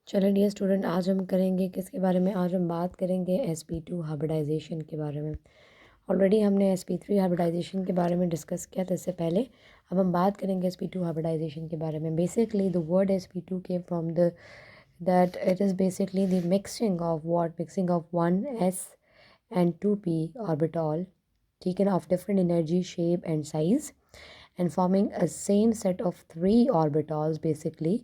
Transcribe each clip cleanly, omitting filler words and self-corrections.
चलो dear student, आज हम करेंगे किसके बारे में? आज हम बात करेंगे sp2 हाइब्रिडाइजेशन के बारे में। ऑलरेडी हमने sp3 हाइब्रिडाइजेशन के बारे में डिस्कस किया था इससे पहले। अब हम बात करेंगे sp2 हाइब्रिडाइजेशन के बारे में। Basically the word sp2 came from the that it is basically the mixing of one s and 2p orbital, taken of different energy, shape and size, and forming a same set of three orbitals basically,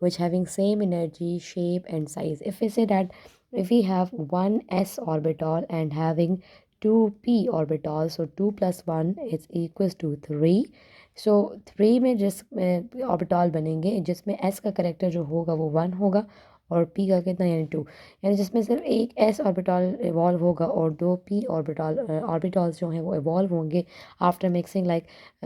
which having same energy, shape and size. If we say that if we have one s orbital and having two p orbitals, so 2 plus 1 is equals to 3. so 3 में जिस orbital बनेंगे जिसमें s का character जो होगा वो 1 होगा और p का कितना यानी 2, यानी जिसमें सिर्फ एक s ऑर्बिटल इवॉल्व होगा और दो p ऑर्बिटल्स जो हैं वो इवॉल्व होंगे आफ्टर मिक्सिंग लाइक।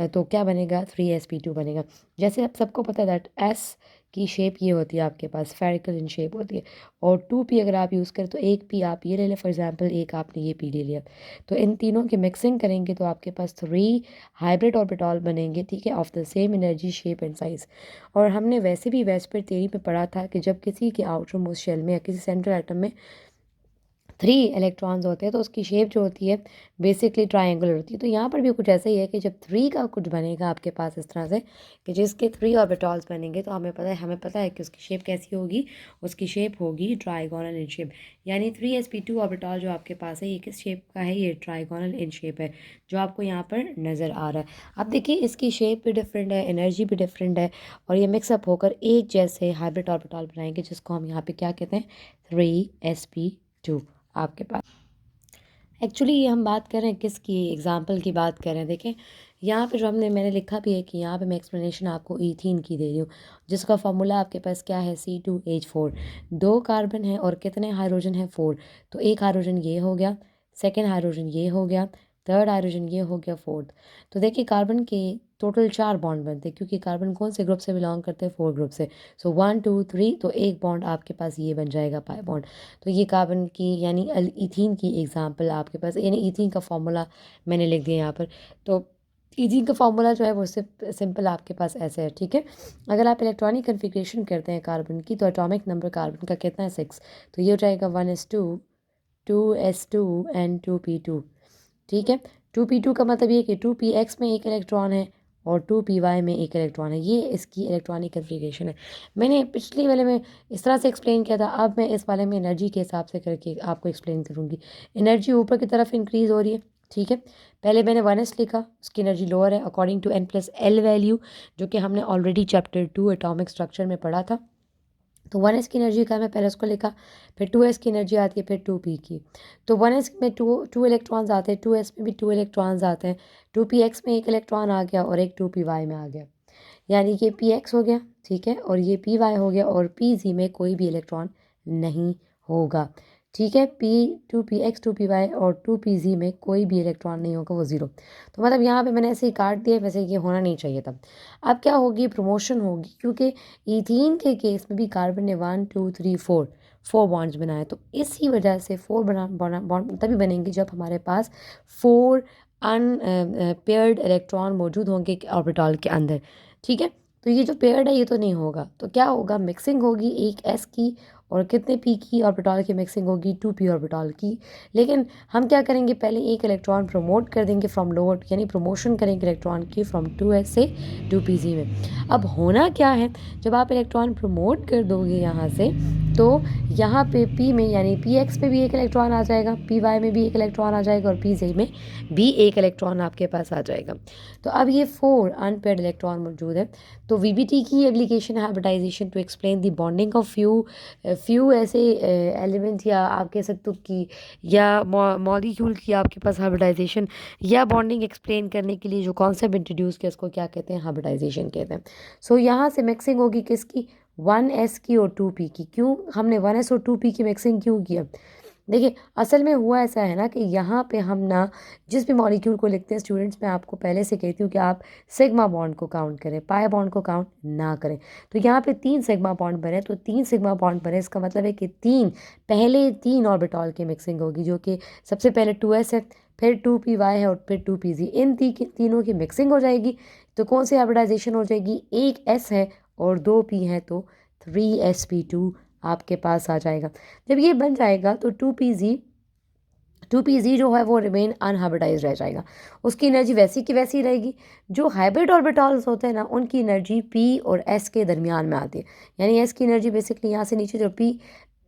तो क्या बनेगा? 3sp2 बनेगा। जैसे आप सबको पता है दैट s की शेप ये होती है, आपके पास स्फेरिकल इन शेप होती है, और 2p अगर आप यूज़ करें तो एक p आप ये ले लें, फॉर एग्जांपल एक आपने ये p ले लिया, तो इन तीनों की मिक्सिंग करेंगे तो आपके पास 3 हाइब्रिड ऑर्बिटल बनेंगे, ठीक है, of the same energy, shape and size. और हमने वैसे भी वेस्पर थ्योरी में पढ़ा था कि जब किसी के आउटर मोस्ट शेल में या किसी सेंट्रल एटम में 3 इलेक्ट्रॉन्स होते हैं तो उसकी शेप जो होती है बेसिकली ट्रायंगुलर होती है। तो यहाँ पर भी कुछ ऐसा ही है कि जब 3 का कुछ बनेगा आपके पास इस तरह से कि जिसके 3 ऑर्बिटल्स बनेंगे तो हमें पता है कि उसकी शेप कैसी होगी। उसकी शेप होगी ट्राइगोनल इन शेप, यानी 3sp2 ऑर्बिटल जो आपके पास है ये किस शेप का है? ये ट्राइगोनल इन शेप है, जो आपको यहाँ पर नज़र आ रहा है। अब देखिए इसकी शेप भी डिफरेंट है, एनर्जी भी डिफरेंट है, और ये मिक्सअप होकर एक जैसे हाइब्रिड ऑर्बिटल बनाएंगे जिसको हम यहाँ पे क्या कहते हैं? 3sp2 आपके पास। एक्चुअली ये हम बात कर रहे हैं किसकी? एग्जाम्पल की बात कर रहे हैं। देखें यहाँ पे जो मैंने लिखा भी है कि यहाँ पे मैं एक्सप्लेनेशन आपको ईथीन की दे रही हूँ, जिसका फार्मूला आपके पास क्या है? C2H4। 2 कार्बन है और कितने हाइड्रोजन है? 4। तो एक हाइड्रोजन ये हो गया, सेकेंड हाइड्रोजन ये हो गया, थर्ड हाइड्रोजन ये हो गया, फोर्थ। तो देखिए कार्बन के टोटल 4 बॉन्ड बनते हैं, क्योंकि कार्बन कौन से ग्रुप से बिलोंग करते हैं? 4 ग्रुप से। सो 1 2 3, तो एक बॉन्ड आपके पास ये बन जाएगा पाई बॉन्ड। तो ये कार्बन की यानी ईथीन की एग्जांपल आपके पास, यानी ईथीन का फॉर्मूला मैंने लिख दिया यहाँ पर। तो ईथीन का फॉर्मूला जो है वो सिंपल आपके पास ऐसे है, ठीक है। अगर आप इलेक्ट्रॉनिक कन्फिग्रेशन करते हैं कार्बन की, तो एटॉमिक नंबर कार्बन का कितना है? 6। तो ये हो जाएगा 1s2, 2s2 एंड 2p2, ठीक है। 2p2 का मतलब ये कि 2px में एक इलेक्ट्रॉन है और 2py में एक इलेक्ट्रॉन है। ये इसकी इलेक्ट्रॉनिक कन्फिग्रेशन है। मैंने पिछले वाले में इस तरह से एक्सप्लेन किया था, अब मैं इस वाले में एनर्जी के हिसाब से करके आपको एक्सप्लेन करूँगी। एनर्जी ऊपर की तरफ इंक्रीज़ हो रही है, ठीक है। पहले मैंने 1s लिखा, उसकी एनर्जी लोअर है अकॉर्डिंग टू n+l वैल्यू, जो कि हमने ऑलरेडी चैप्टर 2 एटॉमिक स्ट्रक्चर में पढ़ा था। तो 1s की एनर्जी का मैं पहले उसको लिखा, फिर 2s की एनर्जी आती है, फिर 2p की। तो 1s में टू इलेक्ट्रॉन्स आते हैं, 2s में भी 2 इलेक्ट्रॉन्स आते हैं, 2px में एक इलेक्ट्रॉन आ गया और एक 2py में आ गया, यानी कि px हो गया, ठीक है, और ये py हो गया, और pz में कोई भी इलेक्ट्रॉन नहीं होगा, ठीक है। p2px 2py और 2pz में कोई भी इलेक्ट्रॉन नहीं होगा, वो ज़ीरो। तो मतलब यहाँ पे मैंने ऐसे ही काट दिया, वैसे ये होना नहीं चाहिए था। अब क्या होगी? प्रमोशन होगी, क्योंकि ईथीन के केस में भी कार्बन ने 1 2 3 4 बॉन्ड्स बनाए, तो इसी वजह से 4 बॉन्ड तभी बनेंगे जब हमारे पास 4 अनपेयर्ड इलेक्ट्रॉन मौजूद होंगे ऑर्बिटल के अंदर, ठीक है। तो ये जो पेयर्ड है ये तो नहीं होगा, तो क्या होगा? मिक्सिंग होगी एक s की और कितने p की ऑर्बिटल की मिक्सिंग होगी? 2p ऑर्बिटल की। लेकिन हम क्या करेंगे? पहले एक इलेक्ट्रॉन प्रमोट कर देंगे फ्रॉम लोअर, यानी प्रमोशन करेंगे इलेक्ट्रॉन की फ्रॉम 2s से 2pz में। अब होना क्या है? जब आप इलेक्ट्रॉन प्रमोट कर दोगे यहाँ से, तो यहाँ पे p में यानी px में भी एक इलेक्ट्रॉन आ जाएगा, py में भी एक इलेक्ट्रॉन आ जाएगा, और pz में भी एक इलेक्ट्रॉन आपके पास आ जाएगा। तो अब ये 4 अनपेयर्ड इलेक्ट्रॉन मौजूद है। तो वीबीटी की एप्लीकेशन है hybridisation to explain the bonding of few ऐसे एलिमेंट, या आप कह सकते हो कि या मॉलिक्यूल की आपके पास हाइब्रिडाइजेशन या बॉन्डिंग एक्सप्लेन करने के लिए जो कॉन्सेप्ट इंट्रोड्यूस किया उसको क्या कहते हैं? हाइब्रिडाइजेशन कहते हैं। सो यहाँ से मिक्सिंग होगी किसकी? 1s की और 2p की। क्यों हमने 1s और 2p की मिक्सिंग क्यों किया? देखिए असल में हुआ ऐसा है ना कि यहाँ पे हम ना जिस भी मॉलिक्यूल को लिखते हैं स्टूडेंट्स, मैं आपको पहले से कहती हूँ कि आप सिग्मा बॉन्ड को काउंट करें, पाई बॉन्ड को काउंट ना करें। तो यहाँ पे 3 सिग्मा बॉन्ड बने, तो 3 सिग्मा बॉन्ड बने, इसका मतलब है कि पहले 3 ऑर्बिटॉल की मिक्सिंग होगी, जो कि सबसे पहले 2s है, फिर 2py है और फिर 2pz। इन तीनों की मिक्सिंग हो जाएगी, तो कौन सी हाइब्रिडाइजेशन हो जाएगी? एक s है और 2 p है, तो 3sp2 आपके पास आ जाएगा। जब ये बन जाएगा तो 2pz जो है वो रिमेन अनहाइब्रिडाइज रह जाएगा, उसकी एनर्जी वैसी की वैसी रहेगी। जो हाइब्रिड ऑर्बिटल्स होते हैं ना, उनकी एनर्जी p और s के दरमियान में आती है, यानी s की एनर्जी बेसिकली यहाँ से नीचे जो p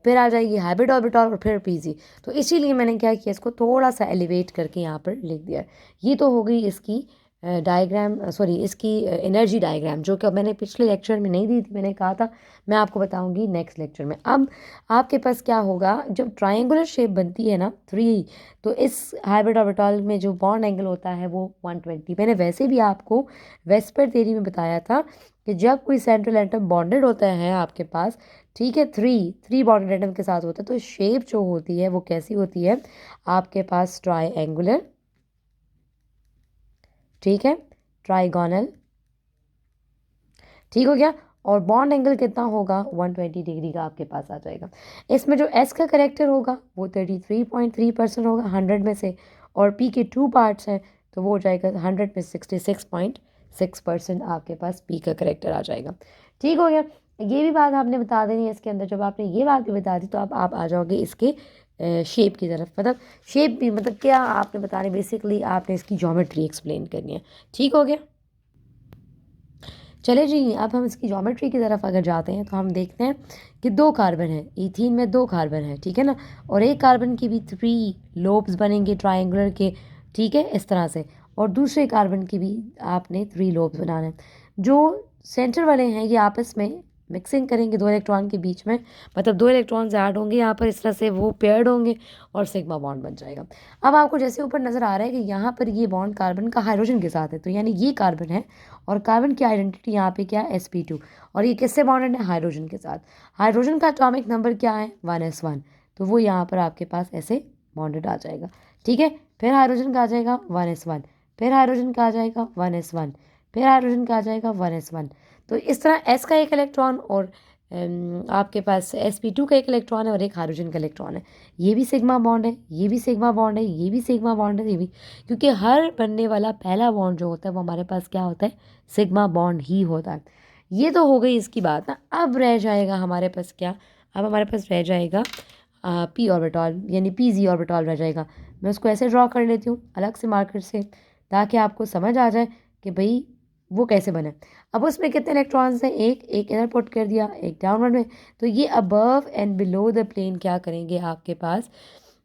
फिर आ जाएगी हाइब्रिड ऑर्बिटल और फिर pz। तो इसीलिए मैंने क्या किया, इसको थोड़ा सा एलिवेट करके यहाँ पर लिख दिया है। ये तो हो गई इसकी डायग्राम, सॉरी इसकी एनर्जी डायग्राम, जो कि मैंने पिछले लेक्चर में नहीं दी थी, मैंने कहा था मैं आपको बताऊंगी नेक्स्ट लेक्चर में। अब आपके पास क्या होगा, जब ट्रायंगुलर शेप बनती है ना 3, तो इस हाइब्रिड ऑर्बिटल में जो बॉन्ड एंगल होता है वो 120। मैंने वैसे भी आपको वेस्पर थ्योरी में बताया था कि जब कोई सेंट्रल एटम बॉन्डेड होता है आपके पास, ठीक है, थ्री बॉन्डेड एटम के साथ होता है, तो शेप जो होती है वो कैसी होती है आपके पास, ट्रायंगुलर, ठीक है, ट्राइगोनल, ठीक हो गया। और बॉन्ड एंगल कितना होगा, 120 डिग्री का आपके पास आ जाएगा। इसमें जो एस का करेक्टर होगा वो 33.3% होगा 100 में से, और पी के 2 पार्ट्स हैं तो वो हो जाएगा 100 में 66.6% आपके पास पी का करेक्टर आ जाएगा। ठीक हो गया। ये भी बात आपने बता देनी है इसके अंदर। जब आपने ये बात भी बता दी तो अब आप आ जाओगे इसके शेप की तरफ। मतलब शेप भी मतलब क्या आपने बताने, बेसिकली आपने इसकी ज्योमेट्री एक्सप्लेन करनी है। ठीक हो गया। चले जी, अब हम इसकी ज्योमेट्री की तरफ अगर जाते हैं तो हम देखते हैं कि 2 कार्बन है, ईथीन में 2 कार्बन है, ठीक है ना, और एक कार्बन की भी 3 लोब्स बनेंगे ट्रायंगुलर के, ठीक है, इस तरह से, और दूसरे कार्बन की भी आपने 3 लोब्स बनाने हैं। जो सेंटर वाले हैं ये आपस में मिक्सिंग करेंगे 2 इलेक्ट्रॉन के बीच में, मतलब 2 इलेक्ट्रॉन्स ऐड होंगे यहाँ पर, इस तरह से वो पेयर्ड होंगे और सिग्मा बॉन्ड बन जाएगा। अब आपको जैसे ऊपर नज़र आ रहा है कि यहाँ पर ये बॉन्ड कार्बन का हाइड्रोजन के साथ है, तो यानी ये कार्बन है और कार्बन की आइडेंटिटी यहाँ पे क्या है, sp2, और ये किससे बॉन्डेड है, हाइड्रोजन के साथ। हाइड्रोजन का एटॉमिक नंबर क्या है, 1s1, तो वो यहाँ पर आपके पास ऐसे बॉन्डेड आ जाएगा, ठीक है। फिर हाइड्रोजन का आ जाएगा 1s1, फिर हाइड्रोजन का आ जाएगा 1s1, फिर हाइड्रोजन का आ जाएगा 1s1। तो इस तरह s का एक इलेक्ट्रॉन और आपके पास sp2 का एक इलेक्ट्रॉन है और एक हाइड्रोजन का इलेक्ट्रॉन है। ये भी सिग्मा बॉन्ड है, ये भी सिग्मा बॉन्ड है, ये भी सिग्मा बॉन्ड है, ये भी, क्योंकि हर बनने वाला पहला बॉन्ड जो होता है वो हमारे पास क्या होता है, सिग्मा बॉन्ड ही होता है। ये तो हो गई इसकी बात ना। अब रह जाएगा हमारे पास क्या, अब हमारे पास रह जाएगा पी ऑर्बिटल, यानी pz ऑर्बिटल रह जाएगा। मैं उसको ऐसे ड्रॉ कर लेती हूँ अलग से मार्कर से, ताकि आपको समझ आ जाए कि भाई वो कैसे बने। अब उसमें कितने इलेक्ट्रॉन्स हैं, एक इधर पुट कर दिया, एक डाउनवर्ड में। तो ये above and below the plane क्या करेंगे आपके पास,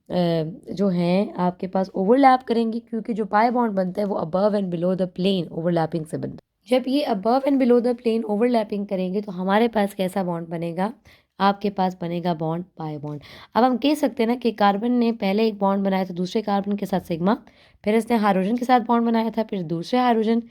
जो हैं आपके पास ओवरलैप करेंगे, क्योंकि जो पाई बॉन्ड बनता है वो above and below the plane overlapping से बनता है। जब ये above and below the plane overlapping करेंगे तो हमारे पास कैसा बॉन्ड बनेगा, आपके पास बनेगा बॉन्ड पाई बॉन्ड। अब हम कह सकते हैं ना कि कार्बन ने पहले एक बॉन्ड बनाया था दूसरे कार्बन के साथ सिग्मा, फिर इसने हाइड्रोजन के साथ बॉन्ड बनाया था, फिर दूसरे हाइड्रोजन,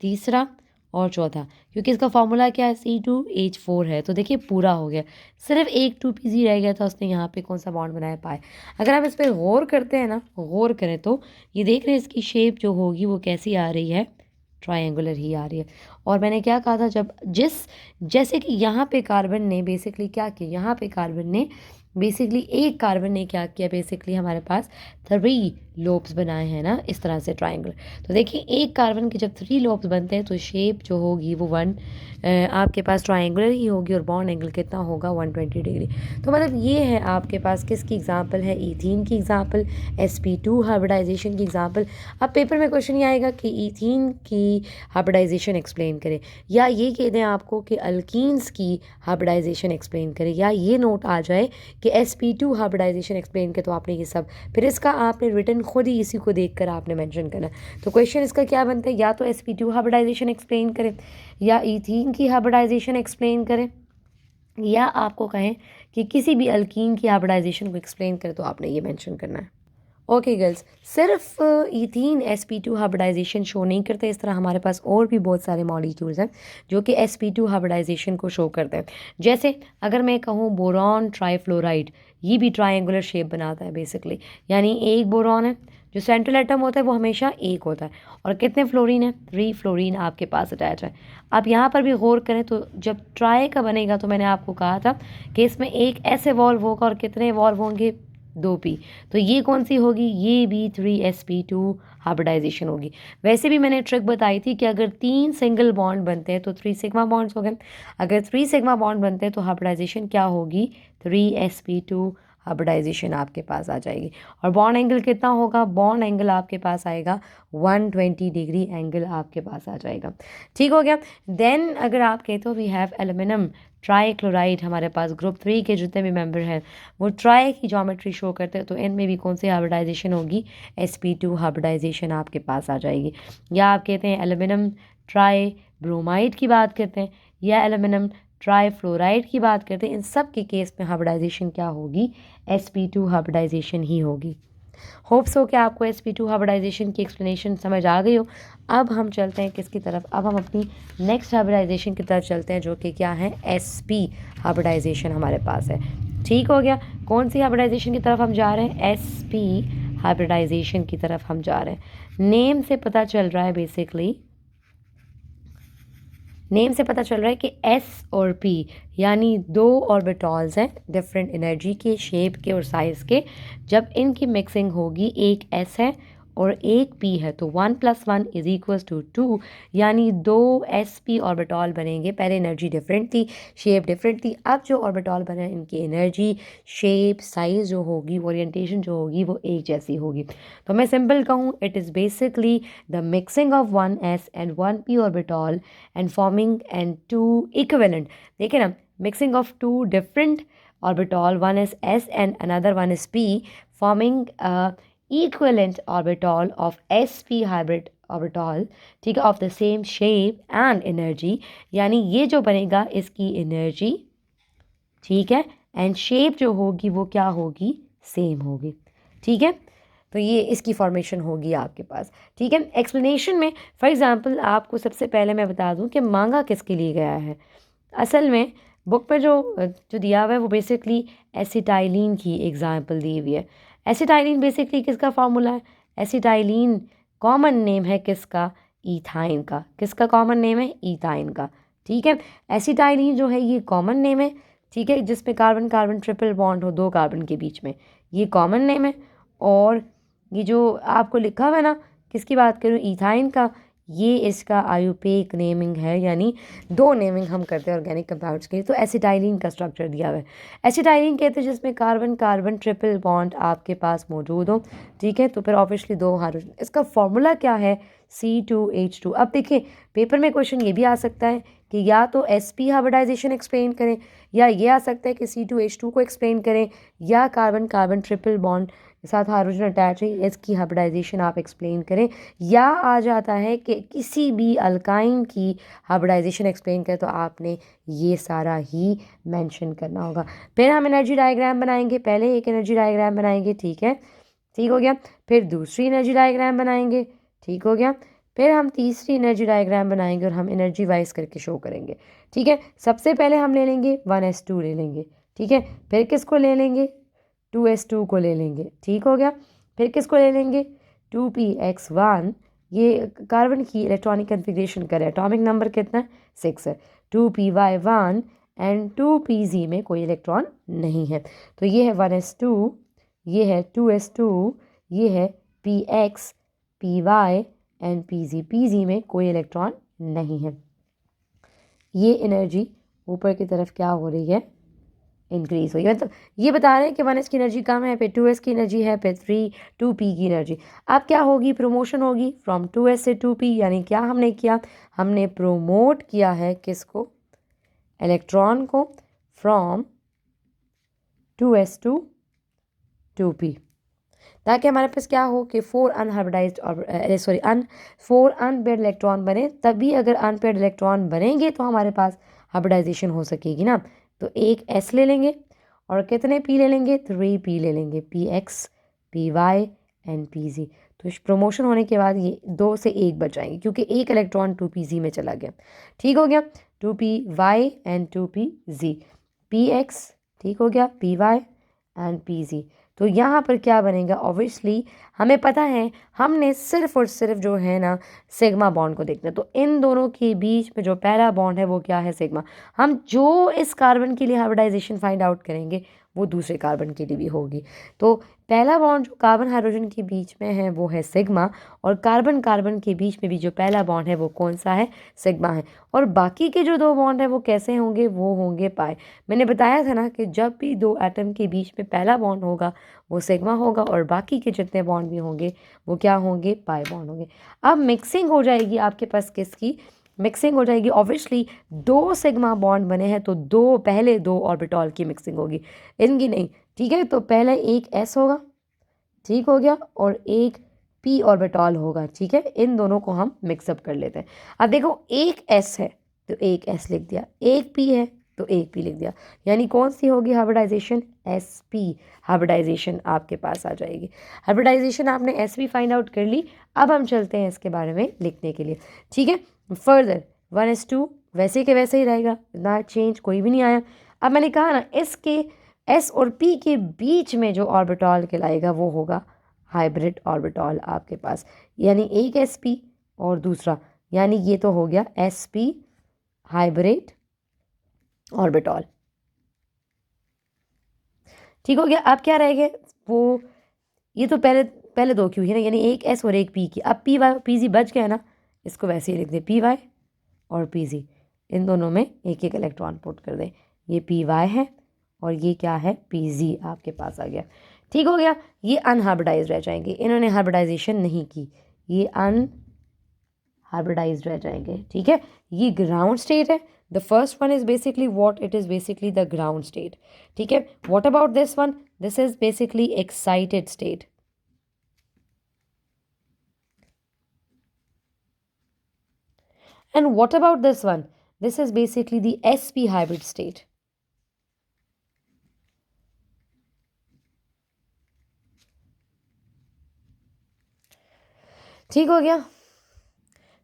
तीसरा और चौथा, क्योंकि इसका फॉर्मूला क्या है, C2H4 है। तो देखिए पूरा हो गया, सिर्फ एक 2pz रह गया था, उसने यहाँ पे कौन सा बॉन्ड बनाया, पाए। अगर हम इस पर गौर करते हैं ना, गौर करें तो ये देख रहे हैं इसकी शेप जो होगी वो कैसी आ रही है, ट्रायंगुलर ही आ रही है। और मैंने क्या कहा था, जब जैसे कि यहाँ पे कार्बन ने बेसिकली क्या किया, यहाँ पे कार्बन ने बेसिकली एक कार्बन ने क्या किया, बेसिकली हमारे पास 3 लोब्स बनाए हैं ना, इस तरह से ट्रायंगल। तो देखिए एक कार्बन के जब 3 लोब्स बनते हैं तो शेप जो होगी वो आपके पास ट्रायंगुलर ही होगी, और बॉन्ड एंगल कितना होगा, 120 डिग्री। तो मतलब ये है आपके पास किसकी एग्जांपल है, ईथीन की एग्जांपल, sp2 हाइब्रिडाइजेशन की एग्जांपल। अब पेपर में क्वेश्चन ये आएगा कि ईथीन की हाइब्रिडाइजेशन एक्सप्लेन करें, या ये कह दें आपको कि अल्कीन्स की हाइब्रिडाइजेशन एक्सप्लेन करें, या ये नोट आ जाए कि sp2 हाइब्रिडाइजेशन एक्सप्लेन के, तो आपने ये सब फिर इसका आपने रिटर्न खुद ही इसी को देखकर आपने मेंशन करना। तो क्वेश्चन इसका क्या बनता है, या तो sp2 हाइब्रिडाइजेशन एक्सप्लेन करें, या ईथीन की हाइब्रिडाइजेशन एक्सप्लेन करें, या आपको कहें कि किसी भी अल्कीन की हाइब्रिडाइजेशन को एक्सप्लेन करें, तो आपने ये मेंशन करना है। ओके गर्ल्स, सिर्फ ईथीन sp2 हाइब्रिडाइजेशन शो नहीं करते, इस तरह हमारे पास और भी बहुत सारे मॉलिक्यूल्स हैं जो कि sp2 हाइब्रिडाइजेशन को शो करते हैं। जैसे अगर मैं कहूँ बोरॉन ट्राइफ्लोराइड, ये भी ट्रायंगुलर शेप बनाता है बेसिकली, यानी एक बोरॉन है, जो सेंट्रल एटम होता है वो हमेशा एक होता है, और कितने फ्लोरीन है, 3 फ्लोरीन आपके पास अटैच है। आप यहाँ पर भी गौर करें तो जब ट्राई का बनेगा तो मैंने आपको कहा था कि इसमें एक एस इवॉल्व होगा और कितने इवॉल्व होंगे, 2p। तो ये कौन सी होगी, ये भी 3sp2 हाइब्रिडाइजेशन होगी। वैसे भी मैंने ट्रिक बताई थी कि अगर 3 सिंगल बॉन्ड बनते हैं तो 3 सिग्मा बॉन्ड्स हो गए। अगर 3 सिग्मा बॉन्ड बनते हैं तो हाइब्रिडाइजेशन क्या होगी, 3sp2 हाइब्रिडाइजेशन आपके पास आ जाएगी। और बॉन्ड एंगल कितना होगा, बॉन्ड एंगल आपके पास आएगा 120 डिग्री एंगल आपके पास आ जाएगा। ठीक हो गया। देन अगर आप कहते हो वी हैव एल्यूमिनियम ट्राईक्लोराइड, हमारे पास ग्रुप 3 के जितने भी मेंबर हैं वो ट्राई की ज्योमेट्री शो करते हैं, तो इनमें भी कौन सी हाइब्रिडाइजेशन होगी, sp2 हाइब्रिडाइजेशन आपके पास आ जाएगी। या आप कहते हैं एल्यूमिनियम ट्राई ब्रोमाइड की बात करते हैं, या एल्यूमिनियम ट्राईफ्लोराइड की बात करते हैं, इन सब के केस में हाइब्रिडाइजेशन क्या होगी, sp2 हाइब्रिडाइजेशन ही होगी। होप्स हो कि आपको sp2 हाइब्रिडाइजेशन की एक्सप्लेनेशन समझ आ गई हो। अब हम चलते हैं किसकी तरफ, अब हम अपनी नेक्स्ट हाइब्रिडाइजेशन की तरफ चलते हैं, जो कि क्या है, sp हाइब्रिडाइजेशन हमारे पास है। ठीक हो गया। कौन सी हाइब्रिडाइजेशन की तरफ हम जा रहे हैं, sp हाइब्रिडाइजेशन की तरफ हम जा रहे हैं। नेम से पता चल रहा है, बेसिकली नेम से पता चल रहा है कि S और P यानी 2 ऑर्बिटॉल्स हैं डिफरेंट एनर्जी के, शेप के और साइज़ के। जब इनकी मिक्सिंग होगी, एक S है और एक P है, तो 1 + 1 = 2 यानी 2 sp ऑर्बिटॉल बनेंगे। पहले एनर्जी डिफरेंट थी, शेप डिफरेंट थी, अब जो ऑर्बिटॉल बने इनकी एनर्जी, शेप, साइज़ जो होगी, ओरिएंटेशन जो होगी वो एक जैसी होगी। तो मैं सिंपल कहूँ, it is basically the mixing of 1 s and 1 p orbital and forming and two equivalent, देखिए ना, mixing of two different orbital, one is s and another one is p, forming a equivalent orbital of sp hybrid orbital, ठीक है, of the same shape and energy, यानी ये जो बनेगा इसकी energy, ठीक है, एंड शेप जो होगी वो क्या होगी, सेम होगी। ठीक है, तो ये इसकी फॉर्मेशन होगी आपके पास। ठीक है, एक्सप्लेनेशन में फॉर एग्जांपल आपको सबसे पहले मैं बता दूं कि मांगा किसके लिए गया है। असल में बुक में जो दिया हुआ है वो बेसिकली एसिटाइलिन की एग्जांपल दी हुई है। एसिटाइलिन बेसिकली किसका फार्मूला है, एसिटाइलिन कॉमन नेम है किसका, ईथाइन का। किसका कॉमन नेम है, ईथाइन का। ठीक है, एसिटाइलिन जो है ये कॉमन नेम है, ठीक है, जिसमें कार्बन कार्बन ट्रिपल बॉन्ड हो 2 कार्बन के बीच में, ये कॉमन नेम है। और ये जो आपको लिखा हुआ है ना, किसकी बात करूँ, ईथाइन का, ये इसका आयुपेक नेमिंग है, यानी 2 नेमिंग हम करते हैं ऑर्गेनिक कंपाउंड्स के। तो एसिटाइलिन का स्ट्रक्चर दिया हुआ है। एसिटाइलिन कहते हैं जिसमें कार्बन कार्बन ट्रिपल बॉन्ड आपके पास मौजूद हो। ठीक है, तो फिर ऑब्वियसली 2 हाइड्रोजन। इसका फॉर्मूला क्या है, C2H2। अब देखिए पेपर में क्वेश्चन ये भी आ सकता है कि या तो sp हाइब्रिडाइजेशन एक्सप्लेन करें, या ये आ सकता है कि C2H2 को एक्सप्लेन करें, या कार्बन कार्बन ट्रिपल बॉन्ड के साथ हाइड्रोजन अटैच है इसकी हाइब्रिडाइजेशन आप एक्सप्लेन करें, या आ जाता है कि किसी भी अल्काइन की हाइब्रिडाइजेशन एक्सप्लेन करें, तो आपने ये सारा ही मेंशन करना होगा। फिर हम एनर्जी डायग्राम बनाएंगे, पहले एक एनर्जी डायग्राम बनाएंगे, ठीक है, ठीक हो गया। फिर दूसरी एनर्जी डायग्राम बनाएंगे, ठीक हो गया। फिर हम तीसरी एनर्जी डायग्राम बनाएंगे और हम एनर्जी वाइज करके शो करेंगे। ठीक है, सबसे पहले हम ले लेंगे 1s2 ले लेंगे, ठीक है, फिर किसको ले लेंगे, 2s2 को ले लेंगे, ठीक हो गया। फिर किसको ले लेंगे, 2px1, ये कार्बन की इलेक्ट्रॉनिक कन्फिग्रेशन करें, एटॉमिक नंबर कितना है, 6 है। 2py1 एंड 2pz में कोई इलेक्ट्रॉन नहीं है, तो ये है 1s2, ये है 2s2, ये है px, py एंड pz में कोई इलेक्ट्रॉन नहीं है। ये एनर्जी ऊपर की तरफ क्या हो रही है, इंक्रीज हुई है। मतलब ये बता रहे हैं कि 1s की एनर्जी कम है, फिर 2s की एनर्जी है, फिर 2p की एनर्जी। अब क्या होगी, प्रमोशन होगी फ्रॉम 2s से 2p, यानी क्या हमने किया, हमने प्रोमोट किया है किसको, इलेक्ट्रॉन को, फ्रॉम 2s टू 2p, ताकि हमारे पास क्या हो कि 4 अनहाइब्रिडाइज्ड और 4 अनपेयर्ड इलेक्ट्रॉन बने। तभी अगर अनपेयर्ड इलेक्ट्रॉन बनेंगे तो हमारे पास हाइब्रिडाइजेशन हो सकेगी ना। तो एक S ले लेंगे और कितने P ले लेंगे, 3P ले लेंगे, PX, PY एंड PZ। तो प्रमोशन होने के बाद ये 2 से 1 बच जाएंगे, क्योंकि एक इलेक्ट्रॉन 2pz में चला गया। ठीक हो गया, 2py एंड 2pz, PX, ठीक हो गया, PY एंड PZ। तो यहाँ पर क्या बनेगा, ऑब्वियसली हमें पता है, हमने सिर्फ और सिर्फ जो है ना सिग्मा बॉन्ड को देखना है। तो इन दोनों के बीच में जो पहला बॉन्ड है वो क्या है, सिग्मा। हम जो इस कार्बन के लिए हाइब्रिडाइजेशन फाइंड आउट करेंगे वो दूसरे कार्बन के लिए भी होगी। तो पहला बॉन्ड जो कार्बन हाइड्रोजन के बीच में है वो है सिग्मा, और कार्बन कार्बन के बीच में भी जो पहला बॉन्ड है वो कौन सा है, सिग्मा है। और बाकी के जो दो बॉन्ड है वो कैसे होंगे, वो होंगे पाई। मैंने बताया था ना कि जब भी दो एटम के बीच में पहला बॉन्ड होगा वो सिग्मा होगा, और बाकी के जितने बॉन्ड भी होंगे वो क्या होंगे, पाई बॉन्ड होंगे। अब मिक्सिंग हो जाएगी आपके पास किसकी, मिक्सिंग हो जाएगी ऑब्वियसली, दो सिग्मा बॉन्ड बने हैं तो पहले दो ऑर्बिटॉल की मिक्सिंग होगी, इनकी नहीं। ठीक है, तो पहले एक एस होगा, ठीक हो गया, और एक पी ऑर्बिटॉल होगा। ठीक है, इन दोनों को हम मिक्सअप कर लेते हैं। अब देखो, एक एस है तो एक एस लिख दिया, एक पी है तो एक पी लिख दिया, यानी कौन सी होगी हाइब्रिडाइजेशन, एस पी हाइब्रिडाइजेशन आपके पास आ जाएगी। हाइब्रिडाइजेशन आपने एस पी फाइंड आउट कर ली। अब हम चलते हैं इसके बारे में लिखने के लिए। ठीक है, फर्दर 1s2 वैसे के वैसे ही रहेगा, ना चेंज कोई भी नहीं आया। अब मैंने कहा ना, इसके एस और पी के बीच में जो ऑर्बिटॉल कहलाएगा वो होगा हाइब्रिड ऑर्बिटॉल आपके पास, यानी एक एस पी और दूसरा, यानी ये तो हो गया एस पी हाइब्रिड ऑर्बिटॉल। ठीक हो गया। अब क्या रह गए, वो ये तो पहले पहले दो क्यों है ना, यानी एक एस और एक पी की। अब पी वाई पी जी बच गया ना, इसको वैसे ही लिख दें, पी वाई और पी जी, इन दोनों में एक एक इलेक्ट्रॉन पुट कर दें। ये पी वाई है और ये क्या है, पी जी आपके पास आ गया। ठीक हो गया। ये अनहाइब्रिडाइज रह जाएंगे, इन्होंने हाइब्रिडाइजेशन नहीं की, ये अनहाइब्रिडाइज रह जाएंगे। ठीक है, ये ग्राउंड स्टेट है। The first one is basically what, it is basically the ground state. ठीक है, what about this one, this is basically excited state. And what about this one? This is basically the sp hybrid state. ठीक हो गया।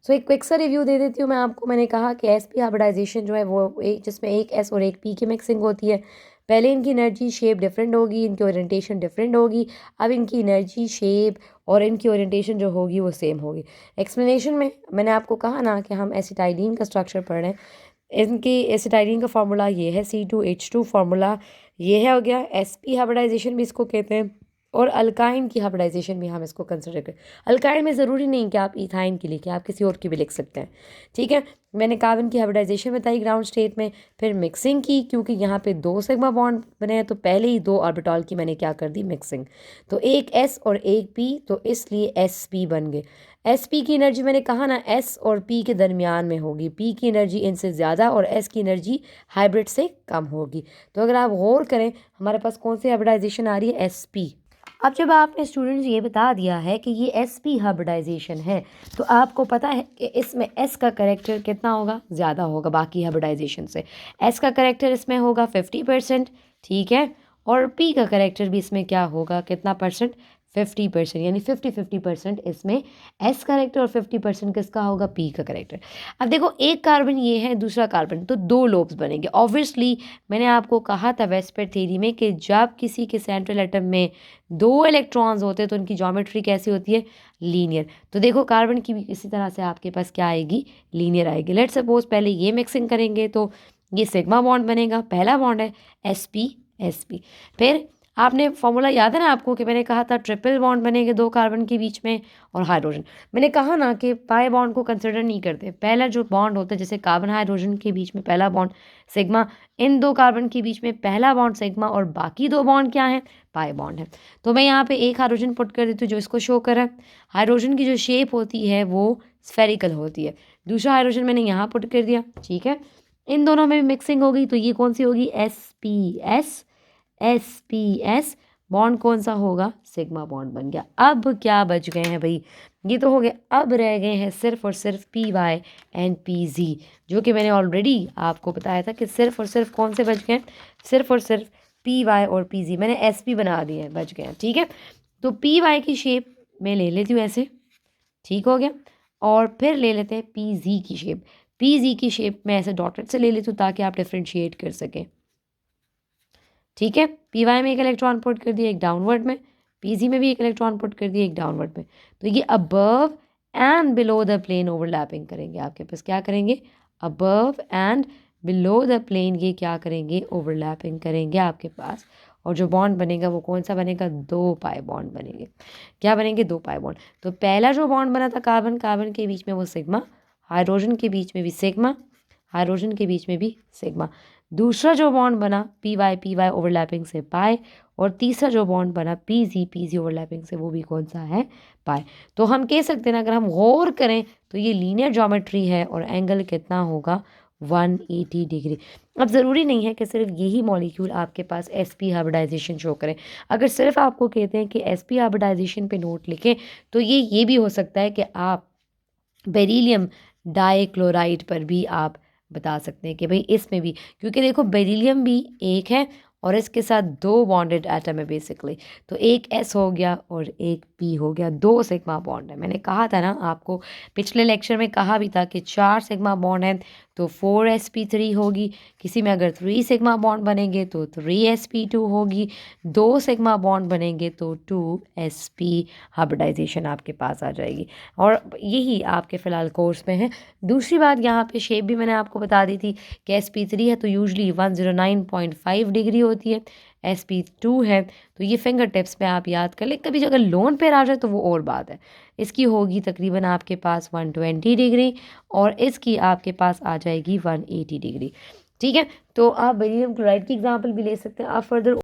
सो एक quick सा review दे देती हूँ मैं आपको। मैंने कहा कि एसपी हाइब्रिडाइजेशन जो है वो एक, जिसमें एक एस और एक पी की मिक्सिंग होती है। पहले इनकी एनर्जी शेप डिफरेंट होगी, इनकी ओरिएंटेशन डिफरेंट होगी। अब इनकी एनर्जी शेप और इनकी ओरिएंटेशन जो होगी वो सेम होगी। एक्सप्लेनेशन में मैंने आपको कहा ना कि हम एसिटाइलिन का स्ट्रक्चर पढ़ रहे हैं। इनकी एसिटाइलिन का फार्मूला ये है C2H2 फार्मूला, ये है हो गया। एसपी हाइब्रिडाइजेशन भी इसको कहते हैं, और अल्काइन की हाइब्रिडाइजेशन भी हम इसको कंसिडर करें। अल्काइन में ज़रूरी नहीं कि आप इथाइन की लिखें, आप किसी और की भी लिख सकते हैं। ठीक है, मैंने कार्बन की हाइब्रिडाइजेशन बताई ग्राउंड स्टेट में, फिर मिक्सिंग की, क्योंकि यहाँ पे दो सिग्मा बॉन्ड बने हैं तो पहले ही दो ऑर्बिटॉल की मैंने क्या कर दी, मिक्सिंग। तो एक एस और एक पी, तो इसलिए एस पी बन गए। एस पी की एनर्जी मैंने कहा ना एस और पी के दरमियान में होगी, पी की एनर्जी इनसे ज़्यादा और एस की एनर्जी हाइब्रिड से कम होगी। तो अगर आप गौर करें, हमारे पास कौन सी हाइब्रिडाइजेशन आ रही है, एस पी। अब जब आपने स्टूडेंट्स ये बता दिया है कि ये एस पी हाइब्रिडाइजेशन है, तो आपको पता है कि इसमें एस का करेक्टर कितना होगा, ज़्यादा होगा बाकी हाइब्रिडाइजेशन से। एस का करेक्टर इसमें होगा 50%। ठीक है, और पी का करेक्टर भी इसमें क्या होगा, कितना परसेंट, 50%, यानी 50-50% इसमें एस करेक्टर और 50% किसका होगा, पी का करेक्टर। अब देखो, एक कार्बन ये है, दूसरा कार्बन, तो दो लोब्स बनेंगे ऑब्वियसली। मैंने आपको कहा था वेस्पर थ्योरी में कि जब किसी के सेंट्रल एटम में दो इलेक्ट्रॉन्स होते हैं तो उनकी ज्योमेट्री कैसी होती है, लीनियर। तो देखो, कार्बन की भी इसी तरह से आपके पास क्या आएगी, लीनियर आएगी। लेट सपोज पहले ये मिक्सिंग करेंगे तो ये सिग्मा बॉन्ड बनेगा, पहला बॉन्ड है एस पी। फिर आपने फॉर्मूला याद है ना आपको कि मैंने कहा था ट्रिपल बॉन्ड बनेंगे दो कार्बन के बीच में और हाइड्रोजन। मैंने कहा ना कि पाई बॉन्ड को कंसिडर नहीं करते, पहला जो बॉन्ड होता है जैसे कार्बन हाइड्रोजन के बीच में पहला बॉन्ड सिग्मा, इन दो कार्बन के बीच में पहला बॉन्ड सिग्मा और बाकी दो बॉन्ड क्या है, पाई बॉन्ड है। तो मैं यहाँ पे एक हाइड्रोजन पुट कर देती हूँ जो इसको शो कर रहा है। हाइड्रोजन की जो शेप होती है वो स्फेरिकल होती है, दूसरा हाइड्रोजन मैंने यहाँ पुट कर दिया। ठीक है, इन दोनों में भी मिक्सिंग होगी तो ये कौन सी होगी, एस बॉन्ड कौन सा होगा, सिग्मा बॉन्ड बन गया। अब क्या बच गए हैं भाई, ये तो हो गए। अब रह गए हैं सिर्फ और सिर्फ P Y and P Z, जो कि मैंने ऑलरेडी आपको बताया था कि सिर्फ और सिर्फ कौन से बच गए, सिर्फ और सिर्फ पी वाई और पी जी। मैंने एस पी बना दिए हैं, बच गए हैं। ठीक है, तो पी वाई की शेप मैं ले लेती हूँ ऐसे, ठीक हो गया। और फिर ले लेते हैं पी जी की शेप। पी जी की शेप मैं ऐसे डॉटेड से ले लेती हूँ ताकि आप डिफ्रेंशिएट कर सकें। ठीक है, पी वाई में एक इलेक्ट्रॉन पुट कर दिया एक डाउनवर्ड में, पी जी में भी एक इलेक्ट्रॉन पुट कर दिया एक डाउनवर्ड में। तो ये above and below the plane overlapping करेंगे, आपके पास क्या करेंगे, above and below the plane ये क्या करेंगे, ओवरलैपिंग करेंगे आपके पास, और जो बॉन्ड बनेगा वो कौन सा बनेगा, 2 पाई बॉन्ड बनेंगे। क्या बनेंगे, 2 पाई बॉन्ड। तो पहला जो बॉन्ड बना था कार्बन कार्बन के बीच में वो सिग्मा, हाइड्रोजन के बीच में भी सिग्मा, हाइड्रोजन के बीच में भी सिग्मा। दूसरा जो बॉन्ड बना पी वाई ओवरलैपिंग से पाई, और तीसरा जो बॉन्ड बना पी जी ओवरलैपिंग से, वो भी कौन सा है, पाई। तो हम कह सकते हैं ना, अगर हम गौर करें तो ये लीनियर ज्योमेट्री है और एंगल कितना होगा, 180 डिग्री। अब ज़रूरी नहीं है कि सिर्फ यही मॉलिक्यूल आपके पास sp हाइब्रिडाइजेशन शो करें। अगर सिर्फ आपको कहते हैं कि sp हाइब्रिडाइजेशन पे नोट लिखें, तो ये भी हो सकता है कि आप बेरिलियम डाइक्लोराइड पर भी आप बता सकते हैं कि भाई इसमें भी, क्योंकि देखो बेरिलियम भी एक है और इसके साथ 2 बॉन्डेड एटम है बेसिकली। तो एक S हो गया और एक P हो गया, 2 सिग्मा बॉन्ड है। मैंने कहा था ना आपको, पिछले लेक्चर में कहा भी था कि 4 सिग्मा बॉन्ड है तो 4sp3 होगी। किसी में अगर 3 सिग्मा बॉन्ड बनेंगे तो 3sp2 होगी। 2 सिग्मा बॉन्ड बनेंगे तो 2sp हाइब्रिडाइजेशन आपके पास आ जाएगी। और यही आपके फ़िलहाल कोर्स में है। दूसरी बात, यहाँ पे शेप भी मैंने आपको बता दी थी कि sp3 है तो यूजली 109.5 डिग्री होती है, sp2 है तो ये फिंगर टिप्स पे आप याद कर लें। कभी अगर लोन पे आ जाए तो वो और बात है। इसकी होगी तकरीबन आपके पास 120 डिग्री और इसकी आपके पास आ जाएगी 180 डिग्री। ठीक है, तो आप बेरिलियम क्लोराइड की एग्जांपल भी ले सकते हैं। आप फर्दर